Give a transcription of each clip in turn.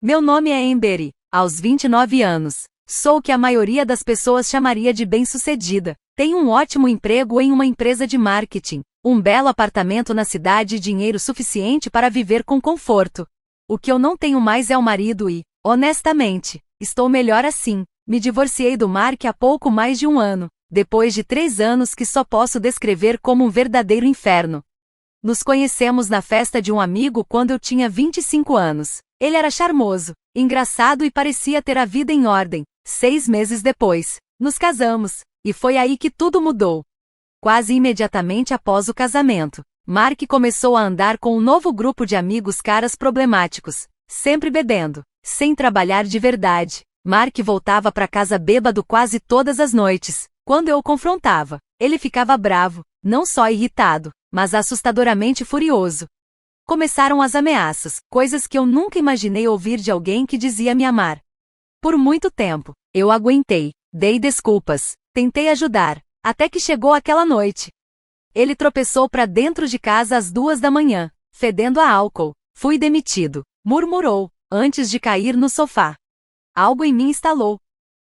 Meu nome é Emberi, aos 29 anos. Sou o que a maioria das pessoas chamaria de bem-sucedida. Tenho um ótimo emprego em uma empresa de marketing, um belo apartamento na cidade e dinheiro suficiente para viver com conforto. O que eu não tenho mais é o marido e, honestamente, estou melhor assim. Me divorciei do Mark há pouco mais de um ano, depois de 3 anos que só posso descrever como um verdadeiro inferno. Nos conhecemos na festa de um amigo quando eu tinha 25 anos. Ele era charmoso, engraçado e parecia ter a vida em ordem. 6 meses depois, nos casamos, e foi aí que tudo mudou. Quase imediatamente após o casamento, Mark começou a andar com um novo grupo de amigos caras problemáticos, sempre bebendo, sem trabalhar de verdade. Mark voltava para casa bêbado quase todas as noites. Quando eu o confrontava, ele ficava bravo, não só irritado, mas assustadoramente furioso. Começaram as ameaças, coisas que eu nunca imaginei ouvir de alguém que dizia me amar. Por muito tempo, eu aguentei, dei desculpas, tentei ajudar, até que chegou aquela noite. Ele tropeçou para dentro de casa às 2 da manhã, fedendo a álcool. Fui demitido, murmurou, antes de cair no sofá. Algo em mim estalou.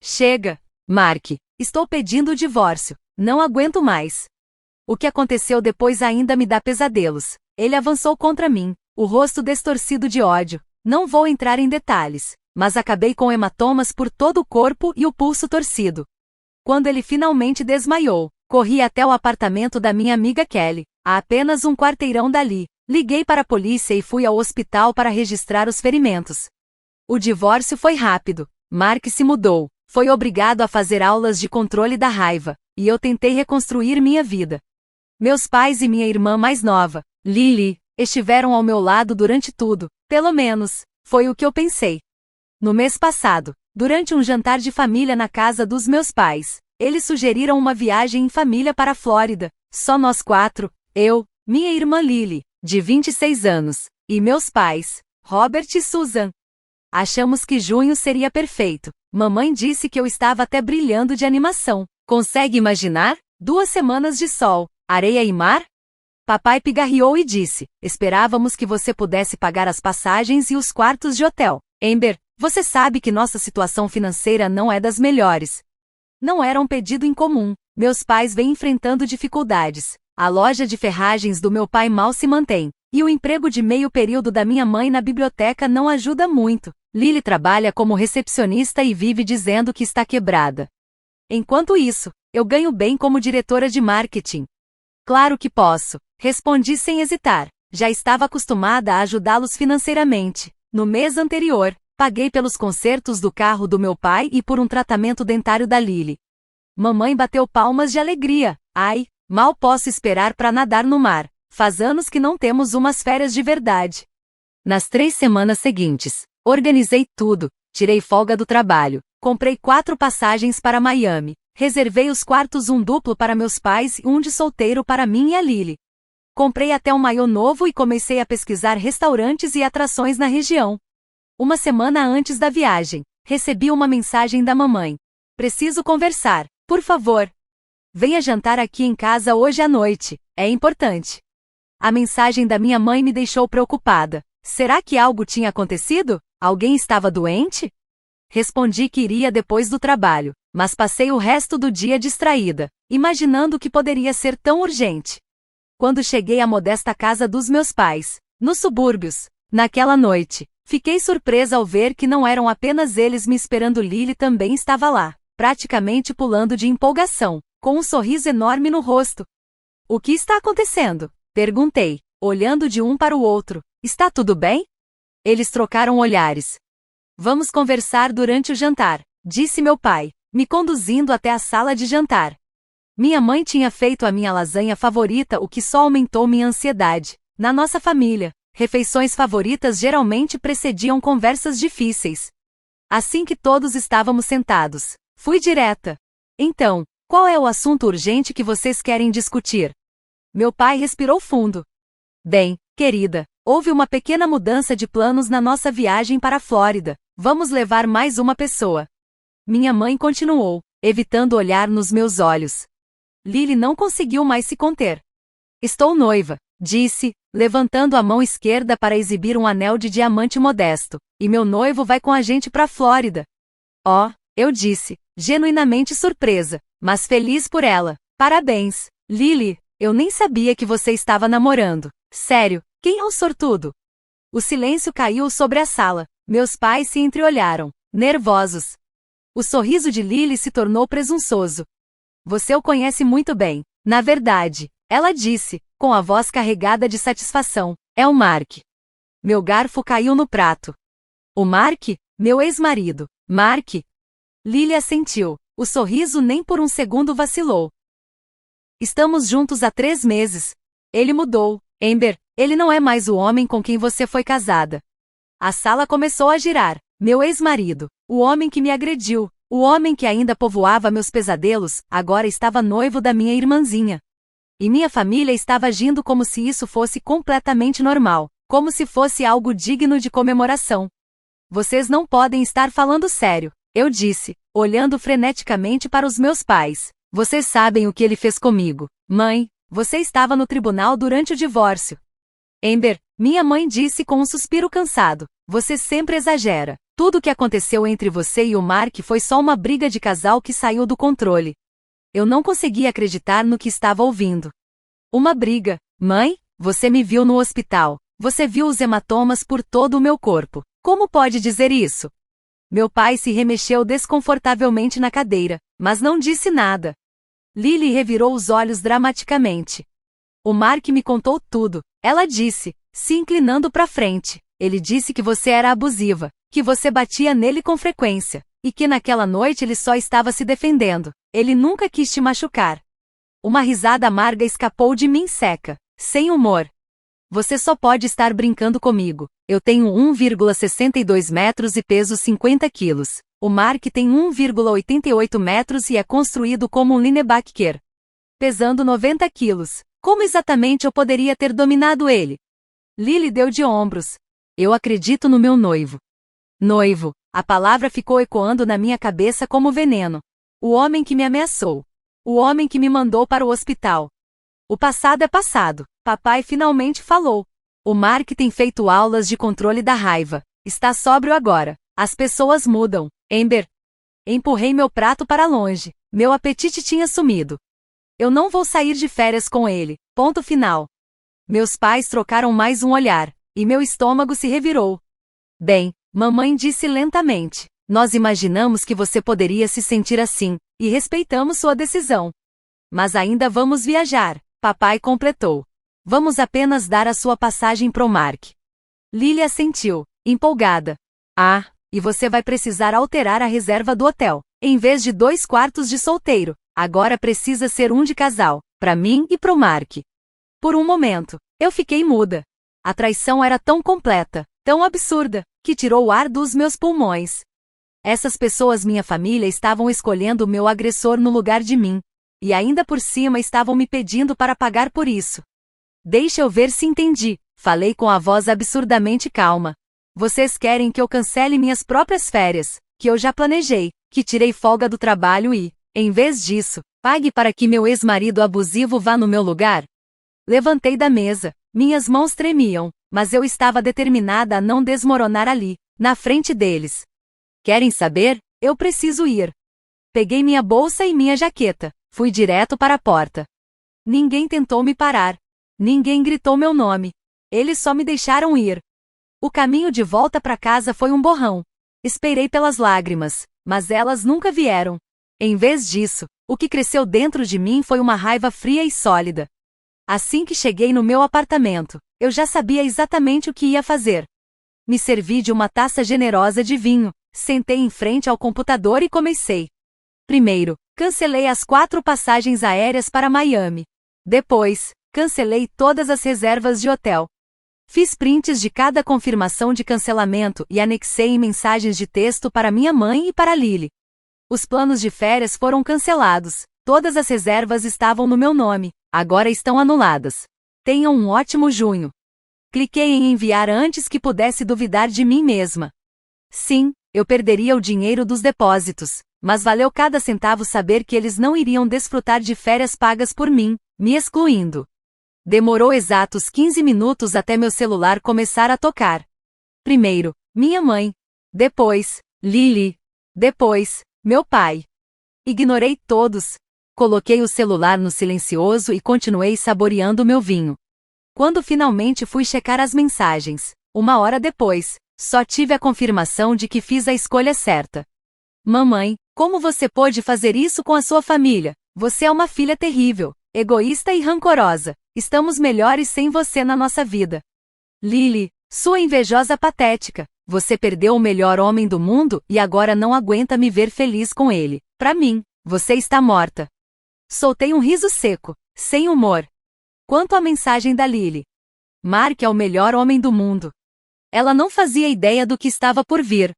Chega, Mark, estou pedindo o divórcio, não aguento mais. O que aconteceu depois ainda me dá pesadelos. Ele avançou contra mim, o rosto distorcido de ódio. Não vou entrar em detalhes, mas acabei com hematomas por todo o corpo e o pulso torcido. Quando ele finalmente desmaiou, corri até o apartamento da minha amiga Kelly, a apenas um quarteirão dali. Liguei para a polícia e fui ao hospital para registrar os ferimentos. O divórcio foi rápido. Mark se mudou, foi obrigado a fazer aulas de controle da raiva, e eu tentei reconstruir minha vida. Meus pais e minha irmã mais nova, Lily, estiveram ao meu lado durante tudo, pelo menos, foi o que eu pensei. No mês passado, durante um jantar de família na casa dos meus pais, eles sugeriram uma viagem em família para a Flórida, só nós 4, eu, minha irmã Lily, de 26 anos, e meus pais, Robert e Susan. Achamos que junho seria perfeito. Mamãe disse que eu estava até brilhando de animação. Consegue imaginar? 2 semanas de sol, areia e mar? Papai pigarreou e disse: esperávamos que você pudesse pagar as passagens e os quartos de hotel. Amber, você sabe que nossa situação financeira não é das melhores. Não era um pedido incomum. Meus pais vêm enfrentando dificuldades. A loja de ferragens do meu pai mal se mantém, e o emprego de meio período da minha mãe na biblioteca não ajuda muito. Lily trabalha como recepcionista e vive dizendo que está quebrada. Enquanto isso, eu ganho bem como diretora de marketing. Claro que posso, respondi sem hesitar. Já estava acostumada a ajudá-los financeiramente. No mês anterior, paguei pelos consertos do carro do meu pai e por um tratamento dentário da Lily. Mamãe bateu palmas de alegria. Ai, mal posso esperar para nadar no mar. Faz anos que não temos umas férias de verdade. Nas 3 semanas seguintes, organizei tudo, tirei folga do trabalho, comprei 4 passagens para Miami, reservei os quartos, um duplo para meus pais e um de solteiro para mim e a Lily. Comprei até um maiô novo e comecei a pesquisar restaurantes e atrações na região. Uma semana antes da viagem, recebi uma mensagem da mamãe. Preciso conversar, por favor. Venha jantar aqui em casa hoje à noite, é importante. A mensagem da minha mãe me deixou preocupada. Será que algo tinha acontecido? Alguém estava doente? Respondi que iria depois do trabalho, mas passei o resto do dia distraída, imaginando que poderia ser tão urgente. Quando cheguei à modesta casa dos meus pais, nos subúrbios, naquela noite, fiquei surpresa ao ver que não eram apenas eles me esperando. Lily também estava lá, praticamente pulando de empolgação, com um sorriso enorme no rosto. O que está acontecendo? Perguntei, olhando de um para o outro. Está tudo bem? Eles trocaram olhares. Vamos conversar durante o jantar, disse meu pai, me conduzindo até a sala de jantar. Minha mãe tinha feito a minha lasanha favorita, o que só aumentou minha ansiedade. Na nossa família, refeições favoritas geralmente precediam conversas difíceis. Assim que todos estávamos sentados, fui direta. Então, qual é o assunto urgente que vocês querem discutir? Meu pai respirou fundo. Bem, querida, houve uma pequena mudança de planos na nossa viagem para a Flórida. Vamos levar mais uma pessoa. Minha mãe continuou, evitando olhar nos meus olhos. Lily não conseguiu mais se conter. Estou noiva, disse, levantando a mão esquerda para exibir um anel de diamante modesto. E meu noivo vai com a gente pra Flórida. Oh, eu disse, genuinamente surpresa, mas feliz por ela. Parabéns, Lily, eu nem sabia que você estava namorando. Sério, quem é o sortudo? O silêncio caiu sobre a sala. Meus pais se entreolharam, nervosos. O sorriso de Lily se tornou presunçoso. Você o conhece muito bem. Na verdade, ela disse, com a voz carregada de satisfação, é o Mark. Meu garfo caiu no prato. O Mark? Meu ex-marido. Mark? Lily assentiu. O sorriso nem por um segundo vacilou. Estamos juntos há 3 meses. Ele mudou, Amber. Ele não é mais o homem com quem você foi casada. A sala começou a girar. Meu ex-marido, o homem que me agrediu, o homem que ainda povoava meus pesadelos, agora estava noivo da minha irmãzinha. E minha família estava agindo como se isso fosse completamente normal, como se fosse algo digno de comemoração. Vocês não podem estar falando sério, eu disse, olhando freneticamente para os meus pais. Vocês sabem o que ele fez comigo. Mãe, você estava no tribunal durante o divórcio. Amber, minha mãe disse com um suspiro cansado, você sempre exagera. Tudo o que aconteceu entre você e o Mark foi só uma briga de casal que saiu do controle. Eu não conseguia acreditar no que estava ouvindo. Uma briga? Mãe, você me viu no hospital. Você viu os hematomas por todo o meu corpo. Como pode dizer isso? Meu pai se remexeu desconfortavelmente na cadeira, mas não disse nada. Lily revirou os olhos dramaticamente. O Mark me contou tudo, ela disse, se inclinando para frente. Ele disse que você era abusiva, que você batia nele com frequência, e que naquela noite ele só estava se defendendo. Ele nunca quis te machucar. Uma risada amarga escapou de mim seca, sem humor. Você só pode estar brincando comigo. Eu tenho 1,62 metros e peso 50 quilos. O Mark tem 1,88 metros e é construído como um linebacker. Pesando 90 quilos. Como exatamente eu poderia ter dominado ele? Lily deu de ombros. Eu acredito no meu noivo. Noivo. A palavra ficou ecoando na minha cabeça como veneno. O homem que me ameaçou. O homem que me mandou para o hospital. O passado é passado. Papai finalmente falou. O Mark tem feito aulas de controle da raiva. Está sóbrio agora. As pessoas mudam. Amber. Empurrei meu prato para longe. Meu apetite tinha sumido. Eu não vou sair de férias com ele. Ponto final. Meus pais trocaram mais um olhar, e meu estômago se revirou. Bem, mamãe disse lentamente. Nós imaginamos que você poderia se sentir assim, e respeitamos sua decisão. Mas ainda vamos viajar, papai completou. Vamos apenas dar a sua passagem pro Mark. Lily assentiu, empolgada. Ah, e você vai precisar alterar a reserva do hotel. Em vez de 2 quartos de solteiro, agora precisa ser um de casal, para mim e pro Mark. Por um momento, eu fiquei muda. A traição era tão completa, tão absurda, que tirou o ar dos meus pulmões. Essas pessoas, minha família, estavam escolhendo o meu agressor no lugar de mim. E ainda por cima estavam me pedindo para pagar por isso. Deixa eu ver se entendi, falei com a voz absurdamente calma. Vocês querem que eu cancele minhas próprias férias, que eu já planejei, que tirei folga do trabalho e, em vez disso, pague para que meu ex-marido abusivo vá no meu lugar? Levantei da mesa, minhas mãos tremiam, mas eu estava determinada a não desmoronar ali, na frente deles. Querem saber? Eu preciso ir. Peguei minha bolsa e minha jaqueta, fui direto para a porta. Ninguém tentou me parar. Ninguém gritou meu nome. Eles só me deixaram ir. O caminho de volta para casa foi um borrão. Esperei pelas lágrimas, mas elas nunca vieram. Em vez disso, o que cresceu dentro de mim foi uma raiva fria e sólida. Assim que cheguei no meu apartamento, eu já sabia exatamente o que ia fazer. Me servi de uma taça generosa de vinho, sentei em frente ao computador e comecei. Primeiro, cancelei as 4 passagens aéreas para Miami. Depois, cancelei todas as reservas de hotel. Fiz prints de cada confirmação de cancelamento e anexei em mensagens de texto para minha mãe e para Lily. Os planos de férias foram cancelados. Todas as reservas estavam no meu nome. Agora estão anuladas. Tenham um ótimo junho. Cliquei em enviar antes que pudesse duvidar de mim mesma. Sim, eu perderia o dinheiro dos depósitos, mas valeu cada centavo saber que eles não iriam desfrutar de férias pagas por mim, me excluindo. Demorou exatos 15 minutos até meu celular começar a tocar. Primeiro, minha mãe. Depois, Lily. Depois, meu pai. Ignorei todos. Coloquei o celular no silencioso e continuei saboreando meu vinho. Quando finalmente fui checar as mensagens, 1 hora depois, só tive a confirmação de que fiz a escolha certa. Mamãe, como você pôde fazer isso com a sua família? Você é uma filha terrível, egoísta e rancorosa. Estamos melhores sem você na nossa vida. Lily, sua invejosa patética. Você perdeu o melhor homem do mundo e agora não aguenta me ver feliz com ele. Pra mim, você está morta. Soltei um riso seco, sem humor. Quanto à mensagem da Lily. Mark é o melhor homem do mundo. Ela não fazia ideia do que estava por vir.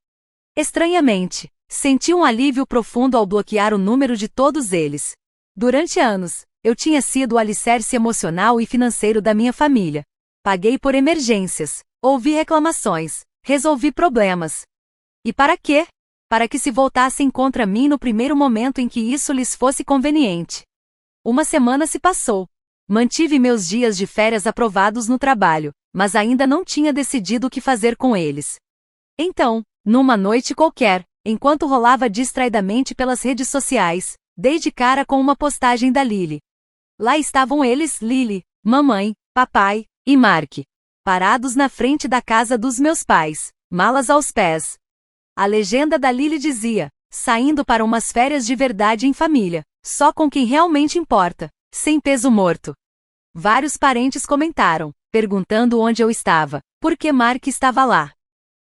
Estranhamente, senti um alívio profundo ao bloquear o número de todos eles. Durante anos, eu tinha sido o alicerce emocional e financeiro da minha família. Paguei por emergências, ouvi reclamações, resolvi problemas. E para quê? Para que se voltassem contra mim no primeiro momento em que isso lhes fosse conveniente. 1 semana se passou. Mantive meus dias de férias aprovados no trabalho, mas ainda não tinha decidido o que fazer com eles. Então, numa noite qualquer, enquanto rolava distraidamente pelas redes sociais, dei de cara com uma postagem da Lily. Lá estavam eles, Lily, mamãe, papai e Mark, parados na frente da casa dos meus pais, malas aos pés. A legenda da Lily dizia: saindo para umas férias de verdade em família, só com quem realmente importa, sem peso morto. Vários parentes comentaram, perguntando onde eu estava, por que Mark estava lá.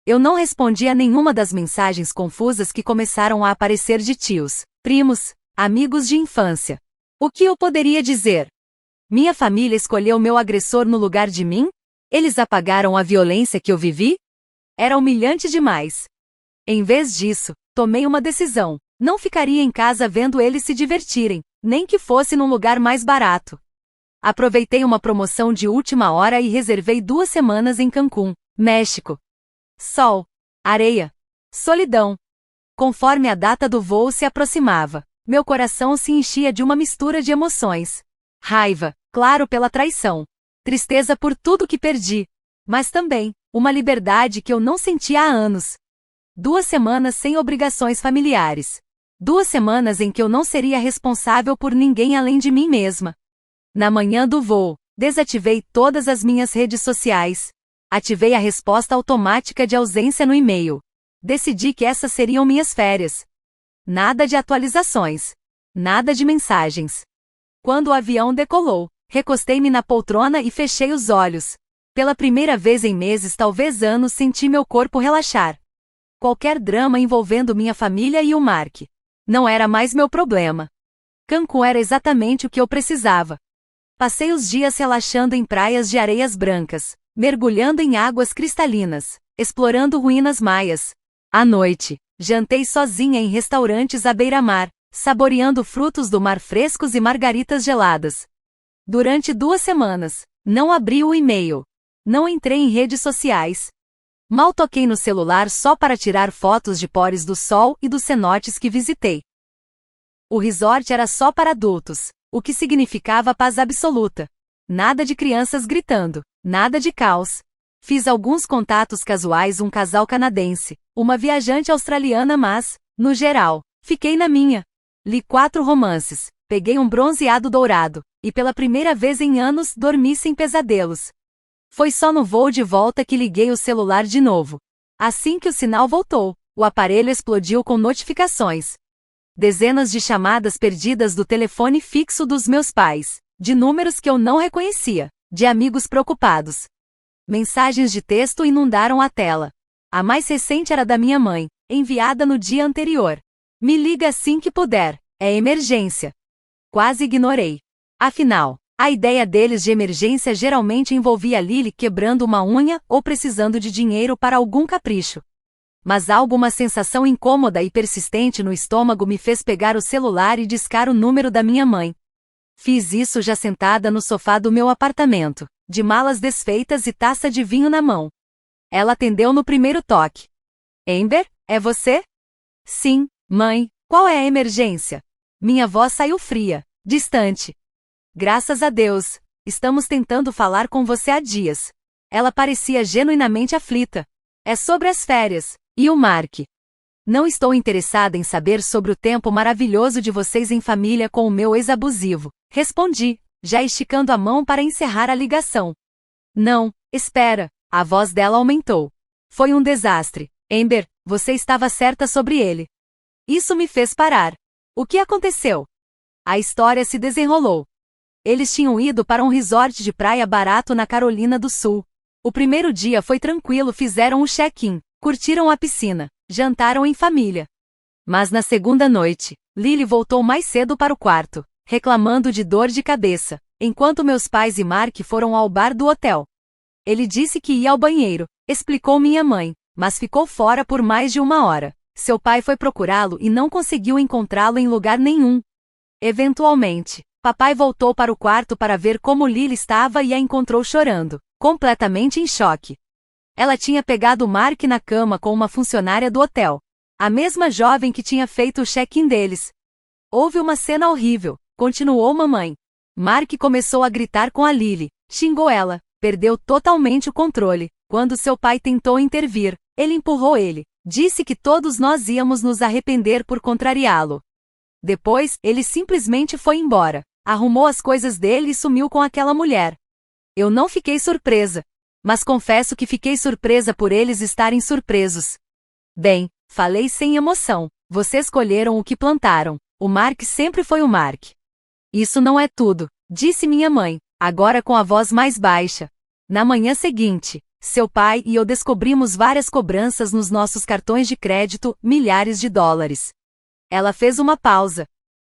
Eu não respondi a nenhuma das mensagens confusas que começaram a aparecer de tios, primos, amigos de infância. O que eu poderia dizer? Minha família escolheu meu agressor no lugar de mim? Eles apagaram a violência que eu vivi? Era humilhante demais. Em vez disso, tomei uma decisão. Não ficaria em casa vendo eles se divertirem, nem que fosse num lugar mais barato. Aproveitei uma promoção de última hora e reservei 2 semanas em Cancún, México. Sol, areia, solidão. Conforme a data do voo se aproximava, meu coração se enchia de uma mistura de emoções. Raiva, claro, pela traição. Tristeza por tudo que perdi. Mas também, uma liberdade que eu não sentia há anos. 2 semanas sem obrigações familiares. 2 semanas em que eu não seria responsável por ninguém além de mim mesma. Na manhã do voo, desativei todas as minhas redes sociais. Ativei a resposta automática de ausência no e-mail. Decidi que essas seriam minhas férias. Nada de atualizações. Nada de mensagens. Quando o avião decolou, recostei-me na poltrona e fechei os olhos. Pela primeira vez em meses, talvez anos, senti meu corpo relaxar. Qualquer drama envolvendo minha família e o Mark não era mais meu problema. Cancún era exatamente o que eu precisava. Passei os dias relaxando em praias de areias brancas, mergulhando em águas cristalinas, explorando ruínas maias. À noite, jantei sozinha em restaurantes à beira-mar, saboreando frutos do mar frescos e margaritas geladas. Durante 2 semanas, não abri o e-mail. Não entrei em redes sociais. Mal toquei no celular só para tirar fotos de pores do sol e dos cenotes que visitei. O resort era só para adultos, o que significava paz absoluta. Nada de crianças gritando, nada de caos. Fiz alguns contatos casuais, um casal canadense, uma viajante australiana, mas, no geral, fiquei na minha. Li 4 romances, peguei um bronzeado dourado, e pela primeira vez em anos dormi sem pesadelos. Foi só no voo de volta que liguei o celular de novo. Assim que o sinal voltou, o aparelho explodiu com notificações. Dezenas de chamadas perdidas do telefone fixo dos meus pais, de números que eu não reconhecia, de amigos preocupados. Mensagens de texto inundaram a tela. A mais recente era da minha mãe, enviada no dia anterior. Me liga assim que puder, é emergência. Quase ignorei. Afinal, a ideia deles de emergência geralmente envolvia Lily quebrando uma unha ou precisando de dinheiro para algum capricho. Mas uma sensação incômoda e persistente no estômago me fez pegar o celular e discar o número da minha mãe. Fiz isso já sentada no sofá do meu apartamento, de malas desfeitas e taça de vinho na mão. Ela atendeu no primeiro toque. Amber, é você? Sim, mãe, qual é a emergência? Minha voz saiu fria, distante. Graças a Deus. estamos tentando falar com você há dias. Ela parecia genuinamente aflita. É sobre as férias. E o Mark? Não estou interessada em saber sobre o tempo maravilhoso de vocês em família com o meu ex-abusivo. Respondi, já esticando a mão para encerrar a ligação. Não, espera. A voz dela aumentou. Foi um desastre. Amber, você estava certa sobre ele. Isso me fez parar. O que aconteceu? A história se desenrolou. Eles tinham ido para um resort de praia barato na Carolina do Sul. O primeiro dia foi tranquilo, fizeram o check-in, curtiram a piscina, jantaram em família. Mas na segunda noite, Lily voltou mais cedo para o quarto, reclamando de dor de cabeça, enquanto meus pais e Mark foram ao bar do hotel. Ele disse que ia ao banheiro, explicou minha mãe, mas ficou fora por mais de 1 hora. Seu pai foi procurá-lo e não conseguiu encontrá-lo em lugar nenhum. Eventualmente, papai voltou para o quarto para ver como Lily estava e a encontrou chorando, completamente em choque. Ela tinha pegado Mark na cama com uma funcionária do hotel. A mesma jovem que tinha feito o check-in deles. Houve uma cena horrível, continuou mamãe. Mark começou a gritar com a Lily, xingou ela, perdeu totalmente o controle. Quando seu pai tentou intervir, ele empurrou ele, disse que todos nós íamos nos arrepender por contrariá-lo. Depois, ele simplesmente foi embora, arrumou as coisas dele e sumiu com aquela mulher. Eu não fiquei surpresa, mas confesso que fiquei surpresa por eles estarem surpresos. Bem, falei sem emoção, vocês colheram o que plantaram, o Mark sempre foi o Mark. Isso não é tudo, disse minha mãe, agora com a voz mais baixa. Na manhã seguinte, seu pai e eu descobrimos várias cobranças nos nossos cartões de crédito, milhares de dólares. Ela fez uma pausa.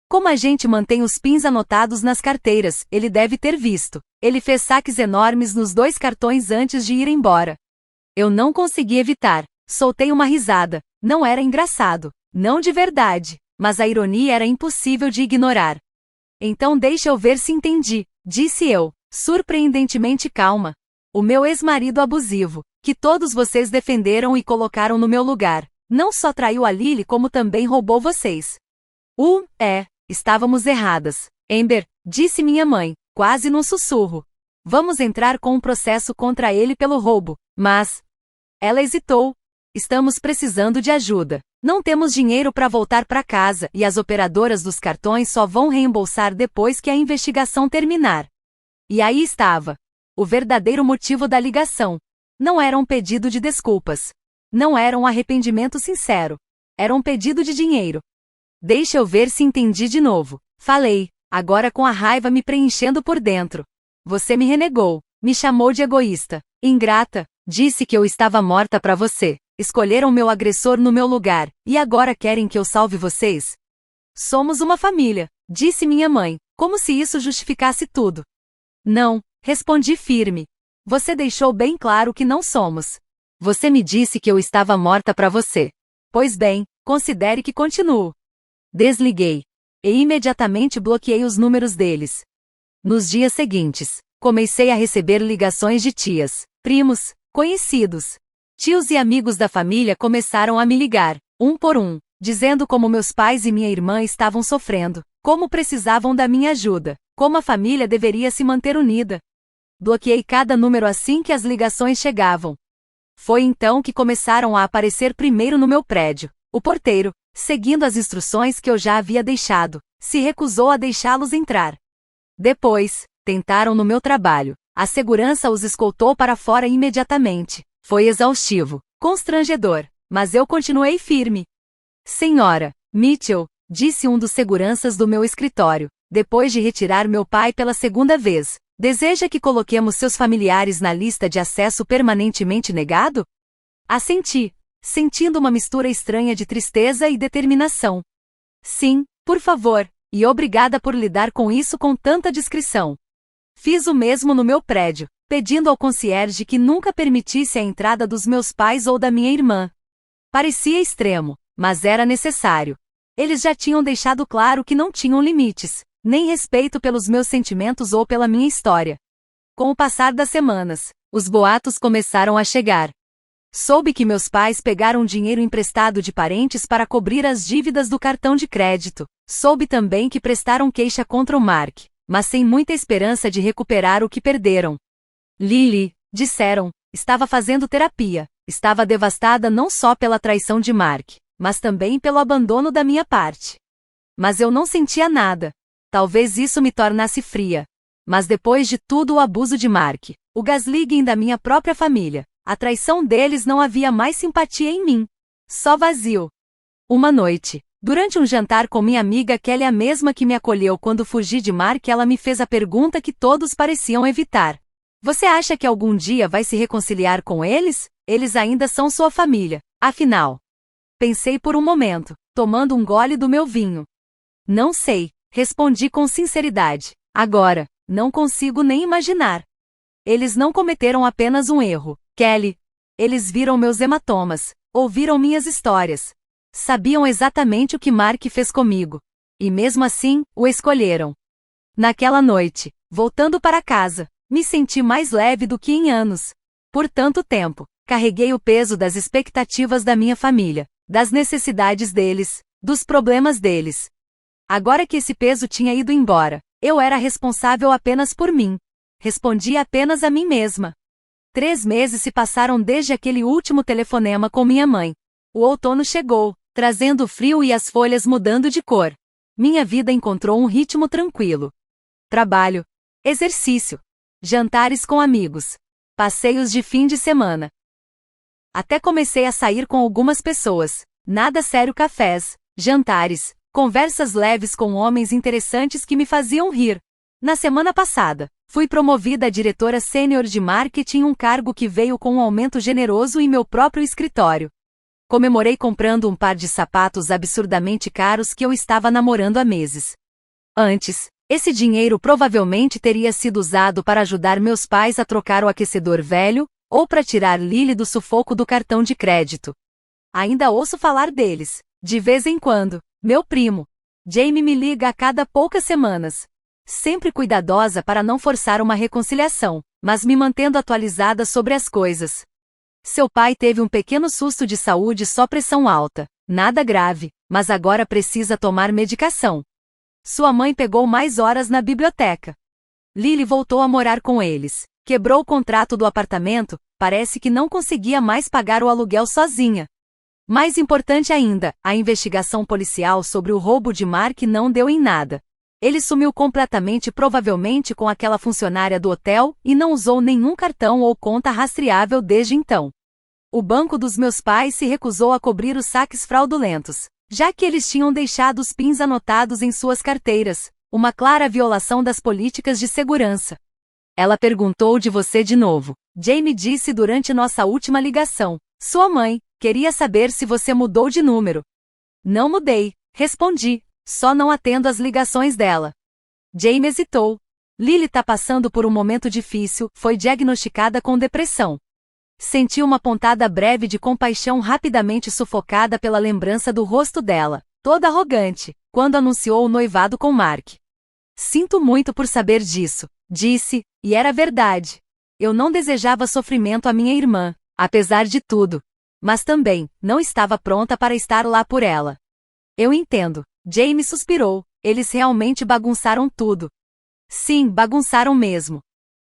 Como a gente mantém os PINs anotados nas carteiras, ele deve ter visto. Ele fez saques enormes nos 2 cartões antes de ir embora. Eu não consegui evitar. Soltei uma risada. Não era engraçado. Não de verdade. Mas a ironia era impossível de ignorar. Então deixa eu ver se entendi, disse eu, surpreendentemente calma. O meu ex-marido abusivo, que todos vocês defenderam e colocaram no meu lugar, não só traiu a Lily como também roubou vocês. Estávamos erradas. Amber, disse minha mãe, quase num sussurro. Vamos entrar com um processo contra ele pelo roubo, mas... Ela hesitou. Estamos precisando de ajuda. Não temos dinheiro para voltar para casa e as operadoras dos cartões só vão reembolsar depois que a investigação terminar. E aí estava. O verdadeiro motivo da ligação. Não era um pedido de desculpas. Não era um arrependimento sincero. Era um pedido de dinheiro. Deixa eu ver se entendi de novo. Falei, agora com a raiva me preenchendo por dentro. Você me renegou, me chamou de egoísta, ingrata, disse que eu estava morta para você. Escolheram meu agressor no meu lugar, e agora querem que eu salve vocês? Somos uma família, disse minha mãe, como se isso justificasse tudo. Não, respondi firme. Você deixou bem claro que não somos. Você me disse que eu estava morta para você. Pois bem, considere que continuo. Desliguei. E imediatamente bloqueei os números deles. Nos dias seguintes, comecei a receber ligações de tias, primos, conhecidos. Tios e amigos da família começaram a me ligar, um por um, dizendo como meus pais e minha irmã estavam sofrendo, como precisavam da minha ajuda, como a família deveria se manter unida. Bloqueei cada número assim que as ligações chegavam. Foi então que começaram a aparecer primeiro no meu prédio. O porteiro, seguindo as instruções que eu já havia deixado, se recusou a deixá-los entrar. Depois, tentaram no meu trabalho. A segurança os escoltou para fora imediatamente. Foi exaustivo, constrangedor, mas eu continuei firme. Senhora Mitchell, disse um dos seguranças do meu escritório, depois de retirar meu pai pela segunda vez, deseja que coloquemos seus familiares na lista de acesso permanentemente negado? Assenti, sentindo uma mistura estranha de tristeza e determinação. Sim, por favor, e obrigada por lidar com isso com tanta discrição. Fiz o mesmo no meu prédio, pedindo ao concierge que nunca permitisse a entrada dos meus pais ou da minha irmã. Parecia extremo, mas era necessário. Eles já tinham deixado claro que não tinham limites, nem respeito pelos meus sentimentos ou pela minha história. Com o passar das semanas, os boatos começaram a chegar. Soube que meus pais pegaram dinheiro emprestado de parentes para cobrir as dívidas do cartão de crédito. Soube também que prestaram queixa contra o Mark, mas sem muita esperança de recuperar o que perderam. Lily, disseram, estava fazendo terapia. Estava devastada não só pela traição de Mark, mas também pelo abandono da minha parte. Mas eu não sentia nada. Talvez isso me tornasse fria. Mas depois de tudo o abuso de Mark, o gaslighting da minha própria família, a traição deles, não havia mais simpatia em mim. Só vazio. Uma noite, durante um jantar com minha amiga Kelly, a mesma que me acolheu quando fugi de Mark, ela me fez a pergunta que todos pareciam evitar. Você acha que algum dia vai se reconciliar com eles? Eles ainda são sua família, afinal. Pensei por um momento, tomando um gole do meu vinho. Não sei, respondi com sinceridade. Agora, não consigo nem imaginar. Eles não cometeram apenas um erro, Kelly. Eles viram meus hematomas, ouviram minhas histórias. Sabiam exatamente o que Mark fez comigo. E mesmo assim, o escolheram. Naquela noite, voltando para casa, me senti mais leve do que em anos. Por tanto tempo, carreguei o peso das expectativas da minha família, das necessidades deles, dos problemas deles. Agora que esse peso tinha ido embora, eu era responsável apenas por mim. Respondi apenas a mim mesma. 3 meses se passaram desde aquele último telefonema com minha mãe. O outono chegou, trazendo o frio e as folhas mudando de cor. Minha vida encontrou um ritmo tranquilo. Trabalho, exercício, jantares com amigos, passeios de fim de semana. Até comecei a sair com algumas pessoas. Nada sério, cafés, jantares, conversas leves com homens interessantes que me faziam rir. Na semana passada, fui promovida a diretora sênior de marketing, um cargo que veio com um aumento generoso em meu próprio escritório. Comemorei comprando um par de sapatos absurdamente caros que eu estava namorando há meses. Antes, esse dinheiro provavelmente teria sido usado para ajudar meus pais a trocar o aquecedor velho, ou para tirar Lily do sufoco do cartão de crédito. Ainda ouço falar deles, de vez em quando. Meu primo, Jamie, me liga a cada poucas semanas. Sempre cuidadosa para não forçar uma reconciliação, mas me mantendo atualizada sobre as coisas. Seu pai teve um pequeno susto de saúde, só pressão alta. Nada grave, mas agora precisa tomar medicação. Sua mãe pegou mais horas na biblioteca. Lily voltou a morar com eles. Quebrou o contrato do apartamento, parece que não conseguia mais pagar o aluguel sozinha. Mais importante ainda, a investigação policial sobre o roubo de Mark não deu em nada. Ele sumiu completamente, provavelmente com aquela funcionária do hotel, e não usou nenhum cartão ou conta rastreável desde então. O banco dos meus pais se recusou a cobrir os saques fraudulentos, já que eles tinham deixado os PINs anotados em suas carteiras, uma clara violação das políticas de segurança. Ela perguntou de você de novo, Jamie disse durante nossa última ligação. Sua mãe queria saber se você mudou de número. Não mudei, respondi, só não atendo às ligações dela. Jamie hesitou. Lily tá passando por um momento difícil, foi diagnosticada com depressão. Senti uma pontada breve de compaixão, rapidamente sufocada pela lembrança do rosto dela, toda arrogante, quando anunciou o noivado com Mark. Sinto muito por saber disso, disse, e era verdade. Eu não desejava sofrimento à minha irmã, apesar de tudo. Mas também, não estava pronta para estar lá por ela. Eu entendo, Jamie suspirou, eles realmente bagunçaram tudo. Sim, bagunçaram mesmo.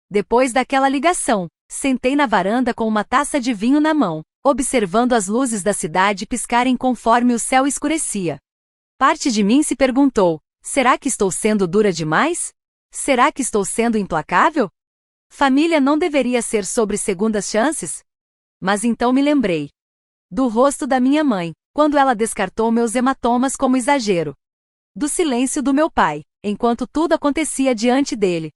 Depois daquela ligação, sentei na varanda com uma taça de vinho na mão, observando as luzes da cidade piscarem conforme o céu escurecia. Parte de mim se perguntou, será que estou sendo dura demais? Será que estou sendo implacável? Família não deveria ser sobre segundas chances? Mas então me lembrei do rosto da minha mãe, quando ela descartou meus hematomas como exagero. Do silêncio do meu pai, enquanto tudo acontecia diante dele.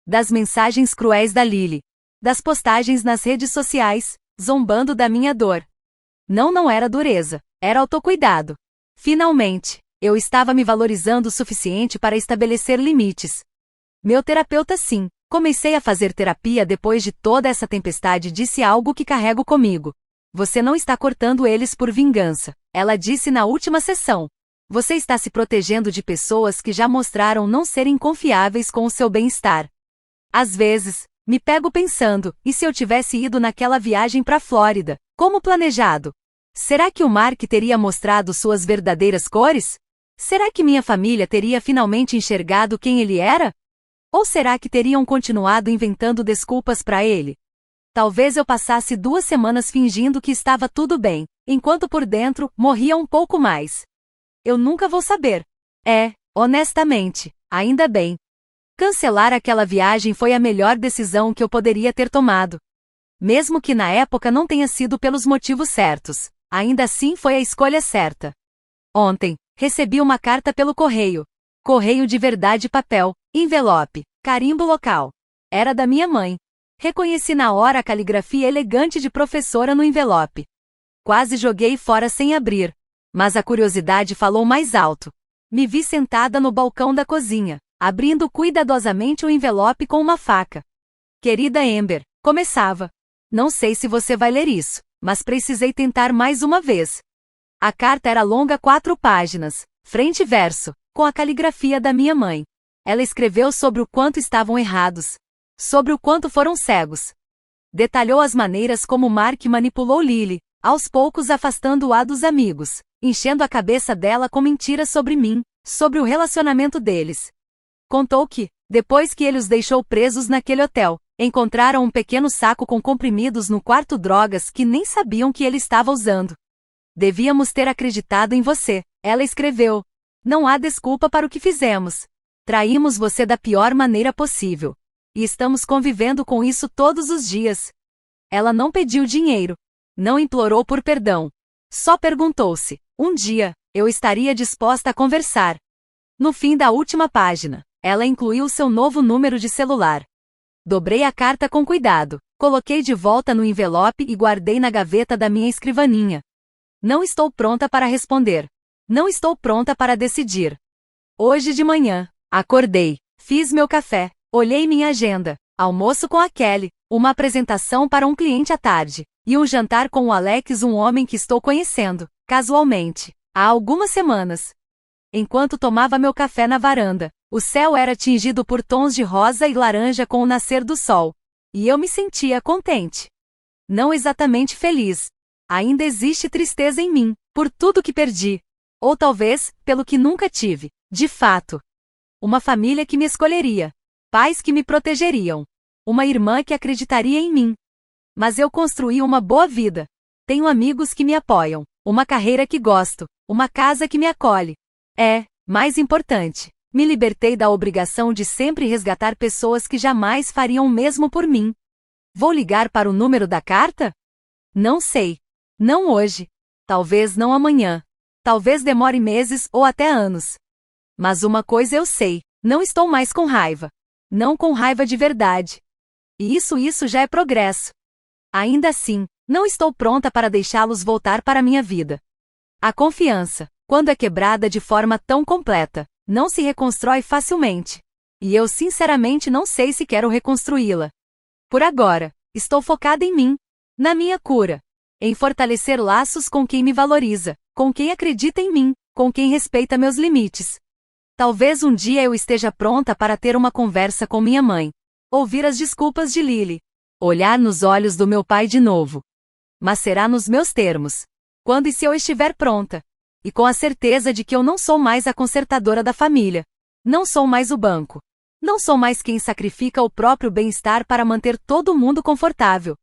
Das mensagens cruéis da Lily. Das postagens nas redes sociais, zombando da minha dor. Não era dureza, era autocuidado. Finalmente, eu estava me valorizando o suficiente para estabelecer limites. Meu terapeuta, sim, comecei a fazer terapia depois de toda essa tempestade, disse algo que carrego comigo. Você não está cortando eles por vingança, ela disse na última sessão. Você está se protegendo de pessoas que já mostraram não serem confiáveis com o seu bem-estar. Às vezes, me pego pensando, e se eu tivesse ido naquela viagem para a Flórida, como planejado? Será que o Mark teria mostrado suas verdadeiras cores? Será que minha família teria finalmente enxergado quem ele era? Ou será que teriam continuado inventando desculpas para ele? Talvez eu passasse 2 semanas fingindo que estava tudo bem, enquanto por dentro, morria um pouco mais. Eu nunca vou saber. Honestamente, ainda bem. Cancelar aquela viagem foi a melhor decisão que eu poderia ter tomado. Mesmo que na época não tenha sido pelos motivos certos, ainda assim foi a escolha certa. Ontem, recebi uma carta pelo correio. Correio de verdade papel, envelope, carimbo local. Era da minha mãe. Reconheci na hora a caligrafia elegante de professora no envelope. Quase joguei fora sem abrir. Mas a curiosidade falou mais alto. Me vi sentada no balcão da cozinha, abrindo cuidadosamente o envelope com uma faca. Querida Amber, começava. Não sei se você vai ler isso, mas precisei tentar mais uma vez. A carta era longa 4 páginas, frente e verso, com a caligrafia da minha mãe. Ela escreveu sobre o quanto estavam errados, sobre o quanto foram cegos. Detalhou as maneiras como Mark manipulou Lily, aos poucos afastando-a dos amigos, enchendo a cabeça dela com mentiras sobre mim, sobre o relacionamento deles. Contou que, depois que ele os deixou presos naquele hotel, encontraram um pequeno saco com comprimidos no quarto, drogas que nem sabiam que ele estava usando. Devíamos ter acreditado em você, ela escreveu. Não há desculpa para o que fizemos. Traímos você da pior maneira possível. E estamos convivendo com isso todos os dias. Ela não pediu dinheiro. Não implorou por perdão. Só perguntou se, um dia, eu estaria disposta a conversar. No fim da última página, ela incluiu seu novo número de celular. Dobrei a carta com cuidado, coloquei de volta no envelope e guardei na gaveta da minha escrivaninha. Não estou pronta para responder. Não estou pronta para decidir. Hoje de manhã, acordei, fiz meu café, olhei minha agenda, almoço com a Kelly, uma apresentação para um cliente à tarde, e um jantar com o Alex, um homem que estou conhecendo, casualmente, há algumas semanas. Enquanto tomava meu café na varanda, o céu era tingido por tons de rosa e laranja com o nascer do sol. E eu me sentia contente. Não exatamente feliz. Ainda existe tristeza em mim, por tudo que perdi. Ou talvez, pelo que nunca tive, de fato. Uma família que me escolheria. Pais que me protegeriam. Uma irmã que acreditaria em mim. Mas eu construí uma boa vida. Tenho amigos que me apoiam, uma carreira que gosto, uma casa que me acolhe. Mais importante, me libertei da obrigação de sempre resgatar pessoas que jamais fariam o mesmo por mim. Vou ligar para o número da carta? Não sei. Não hoje. Talvez não amanhã. Talvez demore meses ou até anos. Mas uma coisa eu sei, não estou mais com raiva. Não com raiva de verdade. E isso já é progresso. Ainda assim, não estou pronta para deixá-los voltar para minha vida. A confiança, quando é quebrada de forma tão completa, não se reconstrói facilmente. E eu sinceramente não sei se quero reconstruí-la. Por agora, estou focada em mim, na minha cura, em fortalecer laços com quem me valoriza, com quem acredita em mim, com quem respeita meus limites. Talvez um dia eu esteja pronta para ter uma conversa com minha mãe, ouvir as desculpas de Lily, olhar nos olhos do meu pai de novo. Mas será nos meus termos. Quando e se eu estiver pronta. E com a certeza de que eu não sou mais a consertadora da família. Não sou mais o banco. Não sou mais quem sacrifica o próprio bem-estar para manter todo mundo confortável.